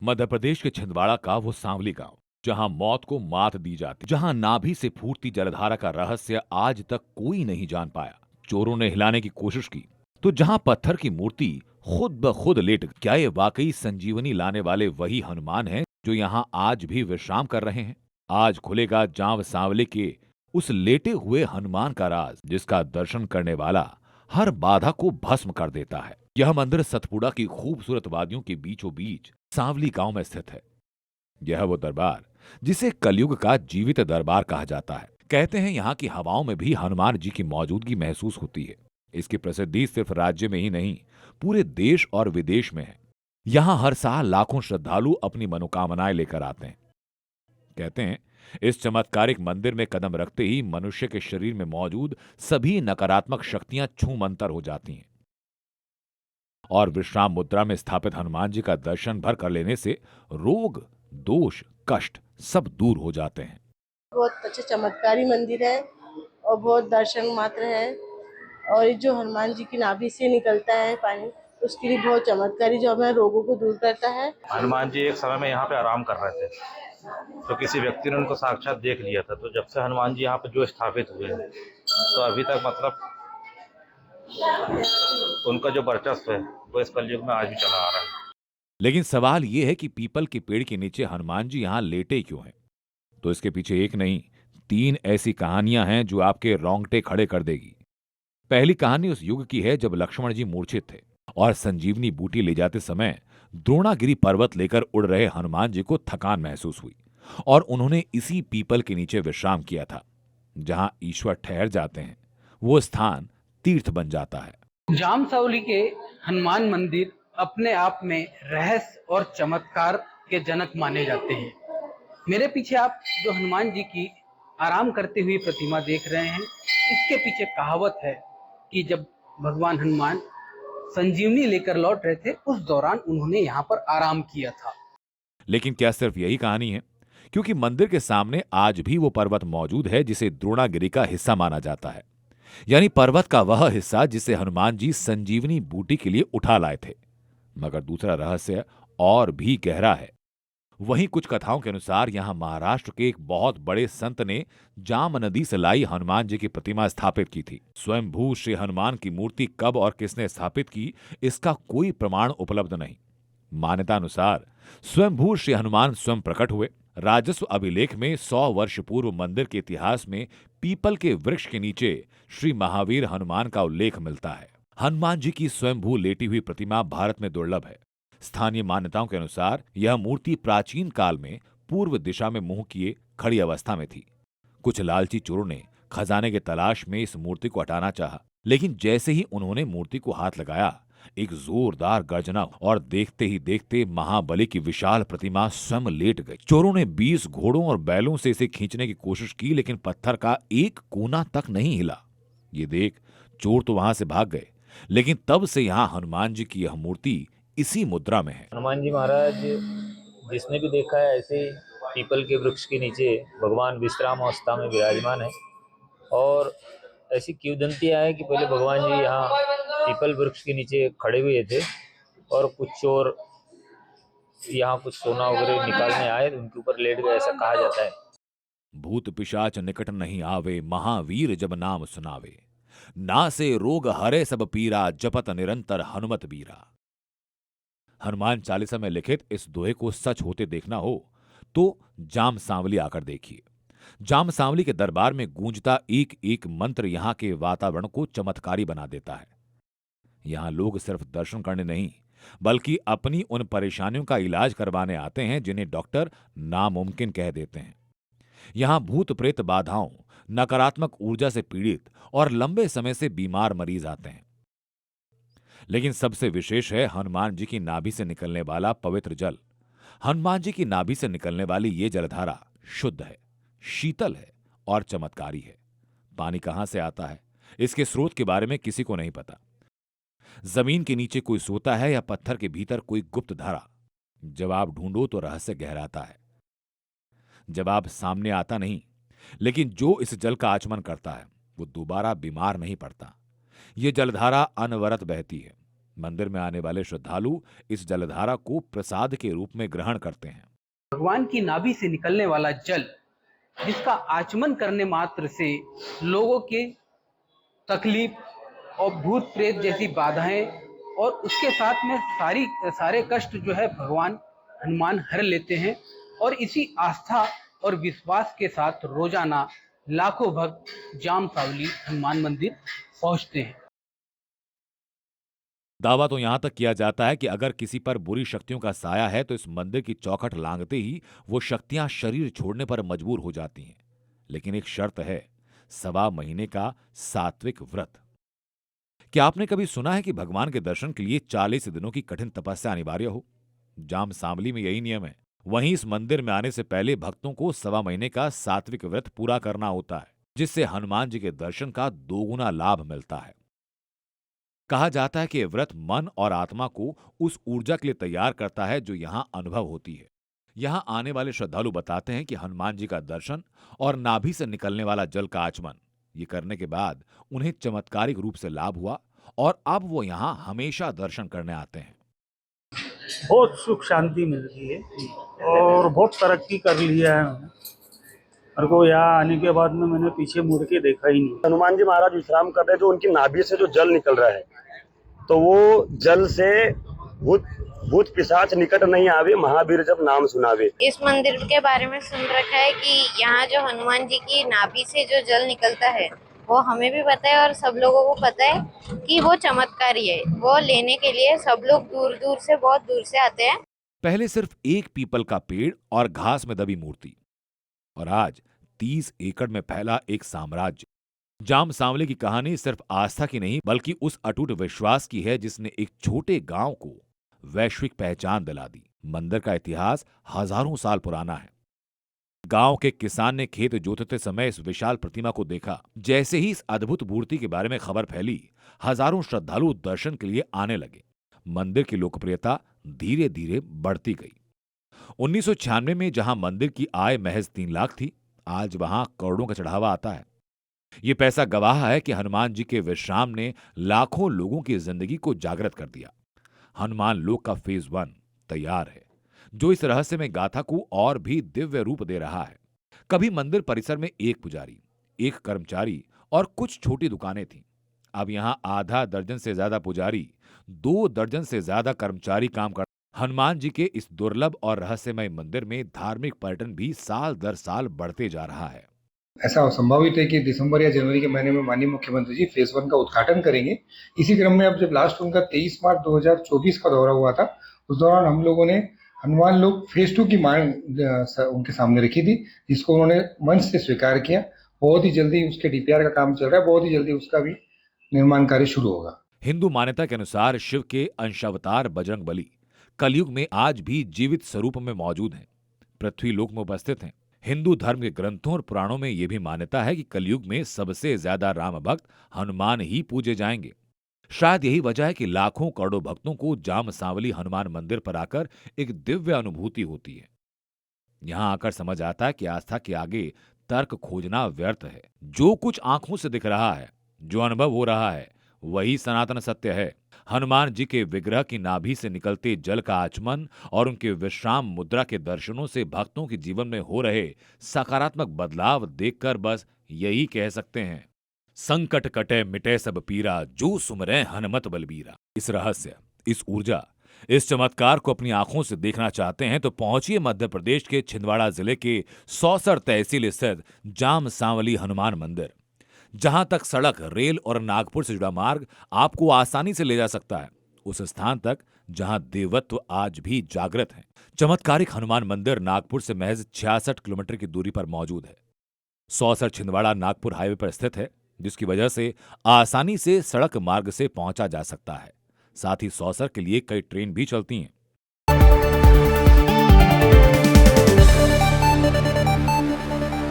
मध्य प्रदेश के छिंदवाड़ा का वो सांवली गांव, जहां मौत को मात दी जाती, जहां नाभि से फूटती जलधारा का रहस्य आज तक कोई नहीं जान पाया। चोरों ने हिलाने की कोशिश की तो जहां पत्थर की मूर्ति खुद ब खुद लेट गई। क्या ये वाकई संजीवनी लाने वाले वही हनुमान हैं जो यहां आज भी विश्राम कर रहे हैं? आज खुलेगा जांव सांवले के उस लेटे हुए हनुमान का राज, जिसका दर्शन करने वाला हर बाधा को भस्म कर देता है। यह मंदिर सतपुड़ा की खूबसूरत वादियों के बीचों बीच सांवली गांव में स्थित है। यह वो दरबार जिसे कलयुग का जीवित दरबार कहा जाता है। कहते हैं यहाँ की हवाओं में भी हनुमान जी की मौजूदगी महसूस होती है। इसकी प्रसिद्धि सिर्फ राज्य में ही नहीं, पूरे देश और विदेश में है। यहाँ हर साल लाखों श्रद्धालु अपनी मनोकामनाएं लेकर आते हैं। कहते हैं इस चमत्कारिक मंदिर में कदम रखते ही मनुष्य के शरीर में मौजूद सभी नकारात्मक शक्तियां छूमंतर हो जाती हैं और विश्राम मुद्रा में स्थापित हनुमान जी का दर्शन भर कर लेने से रोग, दोष, कष्ट सब दूर हो जाते हैं। बहुत अच्छा चमत्कारी मंदिर है और बहुत दर्शन मात्र है। और ये जो हनुमान जी की नाभि से निकलता है पानी, उसके लिए बहुत चमत्कारी, जो हमें रोगों को दूर करता है। हनुमान जी एक समय में यहाँ पे आराम कर रहे थे, तो किसी व्यक्ति ने उनको साक्षात देख लिया था। तो जब से हनुमान जी यहाँ पे जो स्थापित हुए हैं, तो अभी तक मतलब उनका जो वर्चस्व है वो इस कलयुग में आज भी चला आ रहा है। लेकिन सवाल यह है कि पीपल के पेड़ के नीचे हनुमान जी यहाँ लेटे क्यों हैं? तो इसके पीछे एक नहीं, तीन ऐसी कहानियां हैं जो आपके रोंगटे खड़े कर देगी। पहली कहानी उस युग की है जब लक्ष्मण जी मूर्छित थे और संजीवनी बूटी ले जाते समय द्रोणागिरी पर्वत लेकर उड़ रहे हनुमान जी को थकान महसूस हुई और उन्होंने इसी पीपल के नीचे विश्राम किया था। जहां ईश्वर ठहर जाते हैं, वो स्थान तीर्थ बन जाता है। जामसावली के हनुमान मंदिर अपने आप में रहस्य और चमत्कार के जनक माने जाते हैं। मेरे पीछे आप जो हनुमान जी की आराम करते हुए प्रतिमा देख रहे हैं, इसके पीछे कहावत है कि जब भगवान हनुमान संजीवनी लेकर लौट रहे थे, उस दौरान उन्होंने यहाँ पर आराम किया था। लेकिन क्या सिर्फ यही कहानी है? क्योंकि मंदिर के सामने आज भी वो पर्वत मौजूद है जिसे द्रोणागिरी का हिस्सा माना जाता है, यानी पर्वत का वह हिस्सा जिसे हनुमान जी संजीवनी बूटी के लिए उठा लाए थे। मगर दूसरा रहस्य और भी गहरा है। वहीं कुछ कथाओं के अनुसार यहां महाराष्ट्र के एक बहुत बड़े संत ने जाम नदी से लाई हनुमान जी की प्रतिमा स्थापित की थी। स्वयंभू श्री हनुमान की मूर्ति कब और किसने स्थापित की, इसका कोई प्रमाण उपलब्ध नहीं। मान्यता अनुसार स्वयंभू श्री हनुमान स्वयं प्रकट हुए। राजस्व अभिलेख में 100 वर्ष पूर्व मंदिर के इतिहास में पीपल के वृक्ष के नीचे श्री महावीर हनुमान का उल्लेख मिलता है। हनुमान जी की स्वयंभू लेटी हुई प्रतिमा भारत में दुर्लभ है। स्थानीय मान्यताओं के अनुसार यह मूर्ति प्राचीन काल में पूर्व दिशा में मुंह किए खड़ी अवस्था में थी। कुछ लालची चोरों ने खजाने के तलाश में इस मूर्ति को हटाना चाहा, लेकिन जैसे ही उन्होंने मूर्ति को हाथ लगाया, एक जोरदार गर्जना और देखते ही देखते महाबली की विशाल प्रतिमा स्वयं लेट गई। चोरों ने 20 घोड़ों और बैलों से इसे खींचने की कोशिश की, लेकिन पत्थर का एक कोना तक नहीं हिला। ये देख चोर तो वहां से भाग गए, लेकिन तब से यहाँ हनुमान जी की यह मूर्ति इसी मुद्रा में है। हनुमान जी महाराज जिसने भी देखा है, ऐसे पीपल के वृक्ष के नीचे भगवान विश्राम अवस्था में विराजमान है। और ऐसी किंवदंतियां है कि पहले भगवान जी यहाँ पीपल वृक्ष के नीचे खड़े हुए थे और कुछ चोर यहाँ कुछ सोना वगैरह निकालने आए, उनके ऊपर लेट गए, ऐसा कहा जाता है। भूत पिशाच निकट नहीं आवे, महावीर जब नाम सुनावे। नासे रोग हरे सब पीरा, जपत निरंतर हनुमत बीरा। हनुमान चालीसा में लिखित इस दोहे को सच होते देखना हो तो जाम सांवली आकर देखिए। जाम सांवली के दरबार में गूंजता एक एक मंत्र यहाँ के वातावरण को चमत्कारी बना देता है। यहाँ लोग सिर्फ दर्शन करने नहीं, बल्कि अपनी उन परेशानियों का इलाज करवाने आते हैं जिन्हें डॉक्टर नामुमकिन कह देते हैं। यहाँ भूत प्रेत बाधाओं, नकारात्मक ऊर्जा से पीड़ित और लंबे समय से बीमार मरीज आते हैं। लेकिन सबसे विशेष है हनुमान जी की नाभि से निकलने वाला पवित्र जल। हनुमान जी की नाभि से निकलने वाली ये जलधारा शुद्ध है, शीतल है और चमत्कारी है। पानी कहां से आता है, इसके स्रोत के बारे में किसी को नहीं पता। जमीन के नीचे कोई सोता है या पत्थर के भीतर कोई गुप्त धारा? जवाब ढूंढो तो रहस्य गहराता है। जवाब सामने आता नहीं, लेकिन जो इस जल का आचमन करता है वो दोबारा बीमार नहीं पड़ता। ये जलधारा अनवरत बहती है, मंदिर में आने वाले श्रद्धालु इस जलधारा को प्रसाद के रूप में ग्रहण करते हैं। भगवान की नाभि से निकलने वाला जल, जिसका आचमन करने मात्र से लोगों के तकलीफ और भूत प्रेत जैसी बाधाएं और उसके साथ में सारे कष्ट जो है भगवान हनुमान हर लेते हैं। और इसी आस्था और विश्वास के साथ रोजाना लाखों भक्त जाम सावली हनुमान मंदिर पहुंचते हैं। दावा तो यहां तक किया जाता है कि अगर किसी पर बुरी शक्तियों का साया है तो इस मंदिर की चौखट लांघते ही वो शक्तियां शरीर छोड़ने पर मजबूर हो जाती हैं। लेकिन एक शर्त है, 1.25 महीने का सात्विक व्रत। क्या आपने कभी सुना है कि भगवान के दर्शन के लिए 40 दिनों की कठिन तपस्या अनिवार्य हो? जाम सांवली में यही नियम है। वहीं इस मंदिर में आने से पहले भक्तों को 1.25 महीने का सात्विक व्रत पूरा करना होता है, जिससे हनुमान जी के दर्शन का 2 गुना लाभ मिलता है। कहा जाता है कि यह व्रत मन और आत्मा को उस ऊर्जा के लिए तैयार करता है जो यहाँ अनुभव होती है। यहाँ आने वाले श्रद्धालु बताते हैं कि हनुमान जी का दर्शन और नाभि से निकलने वाला जल का आचमन, ये करने के बाद उन्हें चमत्कारिक रूप से लाभ हुआ और अब वो यहाँ हमेशा दर्शन करने आते हैं। बहुत सुख शांति मिलती है और बहुत तरक्की कर लिया है मैंने। मेरे को यहाँ आने के बाद में मैंने पीछे मुड़ के देखा ही नहीं। हनुमान जी महाराज विश्राम कर रहे हैं, जो उनकी नाभि से जो जल निकल रहा है, तो वो जल से भूत पिशाच निकट नहीं आवे, महावीर जब नाम सुनावे। इस मंदिर के बारे में सुन रखा है कि यहाँ जो हनुमान जी की नाभि से जो जल निकलता है वो हमें भी पता है और सब लोगों को पता है कि वो चमत्कारी है। वो लेने के लिए सब लोग दूर दूर से, बहुत दूर से आते हैं। पहले सिर्फ एक पीपल का पेड़ और घास में दबी मूर्ति, और आज 30 एकड़ में फैला एक साम्राज्य। जाम सांवले की कहानी सिर्फ आस्था की नहीं बल्कि उस अटूट विश्वास की है जिसने एक छोटे गांव को वैश्विक पहचान दिला दी। मंदिर का इतिहास हजारों साल पुराना है। गांव के किसान ने खेत जोतते समय इस विशाल प्रतिमा को देखा। जैसे ही इस अद्भुत मूर्ति के बारे में खबर फैली, हजारों श्रद्धालु दर्शन के लिए आने लगे। मंदिर की लोकप्रियता धीरे धीरे बढ़ती गई। 1996 में जहां मंदिर की आय महज 3 लाख थी, आज वहां करोड़ों का चढ़ावा आता है। ये पैसा गवाह है कि हनुमान जी के विश्राम ने लाखों लोगों की जिंदगी को जागृत कर दिया। हनुमान लोक का फेज 1 तैयार है, जो इस रहस्यमय गाथा को और भी दिव्य रूप दे रहा है। कभी मंदिर परिसर में 1 पुजारी, 1 कर्मचारी और कुछ छोटी दुकानें थीं। अब यहां आधा दर्जन से ज्यादा पुजारी, 2 दर्जन से ज्यादा कर्मचारी काम कर। हनुमान जी के इस दुर्लभ और रहस्यमय मंदिर में धार्मिक पर्यटन भी साल दर साल बढ़ते जा रहा है। ऐसा संभावित है कि दिसंबर या जनवरी के महीने में माननीय मुख्यमंत्री जी फेज 1 का उद्घाटन करेंगे। इसी क्रम में अब जब लास्ट उनका 23 मार्च 2024 का दौरा हुआ था, उस दौरान हम लोगों ने हनुमान लोक फेज 2 की मांग उनके सामने रखी थी, जिसको उन्होंने मंच से स्वीकार किया। बहुत ही जल्दी उसके डीपीआर का काम चल रहा है, बहुत ही जल्दी उसका भी निर्माण कार्य शुरू होगा। हिंदू मान्यता के अनुसार शिव के अंशावतार बजरंगबली कलयुग में आज भी जीवित स्वरूप में मौजूद हैं, पृथ्वी लोक में उपस्थित हैं। हिंदू धर्म के ग्रंथों और पुराणों में यह भी मान्यता है कि कलयुग में सबसे ज्यादा राम भक्त हनुमान ही पूजे जाएंगे। शायद यही वजह है कि लाखों करोड़ों भक्तों को जाम सांवली हनुमान मंदिर पर आकर एक दिव्य अनुभूति होती है। यहां आकर समझ आता है कि आस्था के आगे तर्क खोजना व्यर्थ है। जो कुछ आंखों से दिख रहा है, जो अनुभव हो रहा है, वही सनातन सत्य है। हनुमान जी के विग्रह की नाभि से निकलते जल का आचमन और उनके विश्राम मुद्रा के दर्शनों से भक्तों के जीवन में हो रहे सकारात्मक बदलाव देखकर बस यही कह सकते हैं, संकट कटे मिटे सब पीरा, जो सुमरे हनुमत बलबीरा। इस रहस्य, इस ऊर्जा, इस चमत्कार को अपनी आंखों से देखना चाहते हैं तो पहुंचिए मध्य प्रदेश के छिंदवाड़ा जिले के सौसर तहसील स्थित जाम सांवली हनुमान मंदिर, जहां तक सड़क, रेल और नागपुर से जुड़ा मार्ग आपको आसानी से ले जा सकता है, उस स्थान तक जहां देवत्व आज भी जागृत है। चमत्कारिक हनुमान मंदिर नागपुर से महज 66 किलोमीटर की दूरी पर मौजूद है। सौसर छिंदवाड़ा नागपुर हाईवे पर स्थित है, जिसकी वजह से आसानी से सड़क मार्ग से पहुंचा जा सकता है। साथ ही सौसर के लिए कई ट्रेन भी चलती हैं।